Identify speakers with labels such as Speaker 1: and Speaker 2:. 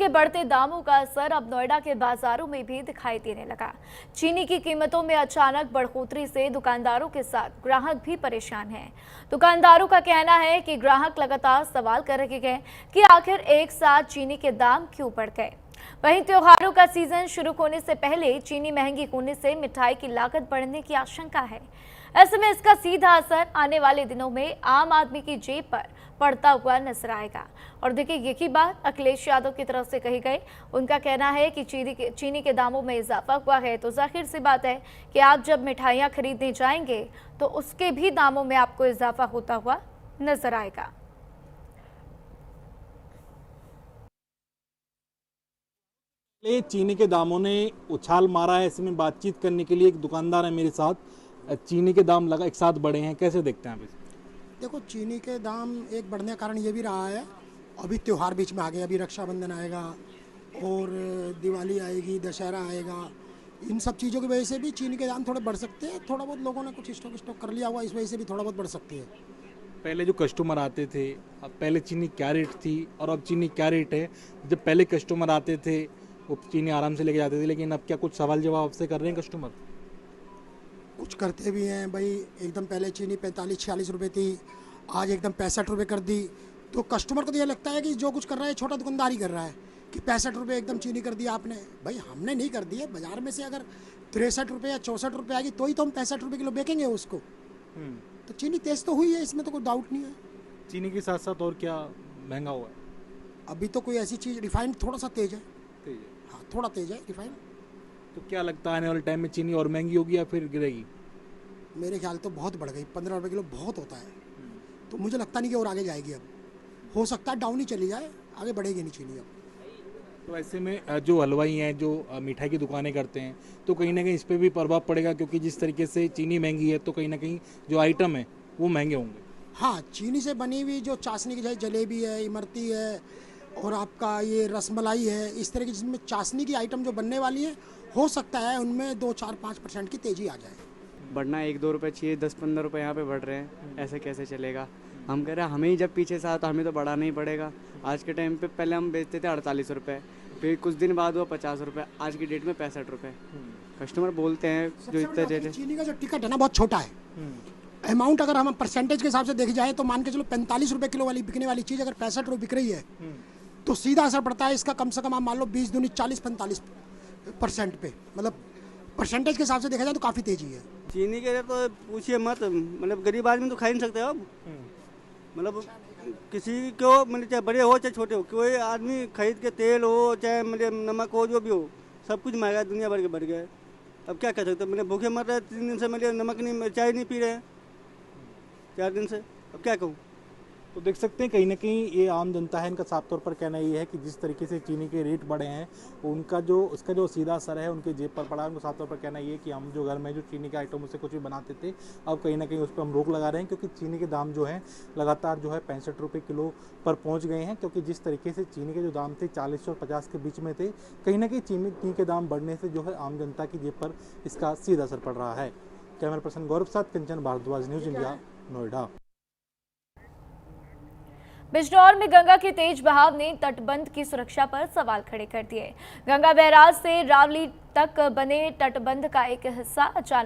Speaker 1: के बढ़ते दामों का असर अब नोएडा के बाजारों में भी दिखाई देने लगा। चीनी की कीमतों में अचानक बढ़ोतरी से दुकानदारों के साथ ग्राहक भी परेशान हैं। दुकानदारों का कहना है कि ग्राहक लगातार सवाल कर रहे हैं कि आखिर एक साथ चीनी के दाम क्यों बढ़ गए। वहीं त्योहारों का सीजन शुरू होने से पहले चीनी महंगी होने से मिठाई की लागत बढ़ने की आशंका है। ऐसे में इसका सीधा असर आने वाले दिनों में आम आदमी की जेब पर पड़ता हुआ नजर आएगा। और देखिए, यही बात अखिलेश यादव की तरफ से कही गई। उनका कहना है कि चीनी के दामों में इजाफा हुआ है तो जाहिर सी बात है कि आप जब मिठाइयाँ खरीदने जाएंगे तो उसके भी दामों में आपको इजाफा होता हुआ नजर आएगा।
Speaker 2: चीनी के दामों ने उछाल मारा है। ऐसे में बातचीत करने के लिए एक दुकानदार है मेरे साथ। चीनी के दाम लगा एक साथ बढ़े हैं, कैसे देखते हैं आप इसे?
Speaker 3: देखो, चीनी के दाम एक बढ़ने का कारण ये भी रहा है, अभी त्यौहार बीच में आ गए, अभी रक्षाबंधन आएगा और दिवाली आएगी, दशहरा आएगा। इन सब चीज़ों की वजह से भी चीनी के दाम थोड़े बढ़ सकते हैं। थोड़ा बहुत लोगों ने कुछ स्टॉक कर लिया हुआ, इस वजह से भी थोड़ा बहुत बढ़ सकती है।
Speaker 2: पहले जो कस्टमर आते थे, अब पहले चीनी क्या रेट थी और अब चीनी क्या रेट है? जब पहले कस्टमर आते थे वो चीनी आराम से लेके जाते थे, लेकिन अब क्या कुछ सवाल जवाब आपसे कर रहे हैं कस्टमर?
Speaker 3: कुछ करते भी हैं भाई। एकदम पहले चीनी 45-46 रुपये थी, आज एकदम 65 रुपये कर दी। तो कस्टमर को तो ये लगता है कि जो कुछ कर रहा है छोटा दुकानदार ही कर रहा है कि 65 रुपये एकदम चीनी कर दिया आपने। भाई हमने नहीं कर दी है। बाजार में से अगर 63 रुपये या 64 रुपये आएगी तो ही तो हम 65 रुपये किलो बेचेंगे उसको। तो चीनी तेज़ तो हुई है, इसमें तो कोई डाउट नहीं है।
Speaker 2: चीनी के साथ साथ और क्या महंगा हुआ है?
Speaker 3: अभी तो कोई ऐसी चीज़, रिफाइंड थोड़ा सा तेज़ है। हाँ, थोड़ा तेज़ है रिफाइंड।
Speaker 2: तो क्या लगता है आने वाले टाइम में चीनी और महंगी होगी या फिर गिरेगी?
Speaker 3: मेरे ख्याल तो बहुत बढ़ गई। 15 रुपये किलो बहुत होता है, तो मुझे लगता नहीं कि और आगे जाएगी। अब हो सकता है डाउन ही चली जाए, आगे बढ़ेगी नहीं चीनी अब।
Speaker 2: तो ऐसे में जो हलवाई हैं, जो मिठाई की दुकानें करते हैं, तो कहीं ना कहीं इस पर भी प्रभाव पड़ेगा, क्योंकि जिस तरीके से चीनी महंगी है तो कहीं ना कहीं जो आइटम है वो महंगे होंगे।
Speaker 3: हाँ, चीनी से बनी हुई जो चाशनी की, जैसे जलेबी है, इमरती है और आपका ये रसमलाई है, इस तरह की जिसमें चाशनी की आइटम जो बनने वाली है, हो सकता है उनमें 2-4-5% की तेज़ी आ जाए।
Speaker 4: बढ़ना 1-2 रुपये चाहिए, 10-15 रुपये यहाँ पे बढ़ रहे हैं, ऐसे कैसे चलेगा? हम कह रहे हैं हमें ही जब पीछे से आता हमें तो बढ़ाना ही पड़ेगा। आज के टाइम पे पहले हम बेचते थे 48 रुपये, फिर कुछ दिन बाद हुआ 50 रुपये, आज की डेट में 65 रुपये। कस्टमर बोलते हैं जो इतना रेट।
Speaker 3: चीनी का जो टिकट है ना बहुत छोटा है। अमाउंट अगर हम परसेंटेज के हिसाब से देख जाए तो मान के चलो 45 रुपये किलो वाली बिकने वाली चीज़ अगर 65 रुपये बिक रही है तो सीधा असर पड़ता है इसका कम से कम आप मान लो 20 दूनी 40-45% पे। मतलब परसेंटेज के हिसाब से देखा जाए तो काफ़ी तेज़ी है।
Speaker 4: चीनी के रेट तो पूछिए मत, मतलब गरीब आदमी तो खा ही नहीं सकते अब। मतलब किसी को, मतलब चाहे बड़े हो चाहे छोटे हो, कोई आदमी खरीद के तेल हो चाहे मतलब नमक हो, जो भी हो, सब कुछ महंगा दुनिया भर के बढ़ गया है। अब क्या कर सकते, मैंने भूखे मर रहे 3 दिन से, मतलब नमक नहीं, चाय नहीं पी रहे हैं 4 दिन से। अब क्या कहूँ?
Speaker 2: तो देख सकते हैं कहीं ना कहीं ये आम जनता है, इनका साफ तौर पर कहना ये है कि जिस तरीके से चीनी के रेट बढ़े हैं उसका जो सीधा असर है उनके जेब पर पड़ा है। उनको साफ तौर पर कहना ये है कि हम जो घर में जो चीनी के आइटमों से कुछ भी बनाते थे, अब कहीं ना कहीं उस पर हम रोक लगा रहे हैं, क्योंकि चीनी के दाम जो हैं लगातार जो है 65 रुपये किलो पर पहुँच गए हैं। क्योंकि जिस तरीके से चीनी के जो दाम थे 40 और 50 के बीच में थे, कहीं ना कहीं चीनी के दाम बढ़ने से जो है आम जनता की जेब पर इसका सीधा असर पड़ रहा है। कैमरा पर्सन गौरव साथ कंचन भारद्वाज, न्यूज़ इंडिया, नोएडा।
Speaker 1: बिजनौर में गंगा के तेज बहाव ने तटबंध की सुरक्षा पर सवाल खड़े कर दिए। गंगा बैराज से रावली तक बने तटबंध का एक हिस्सा अचानक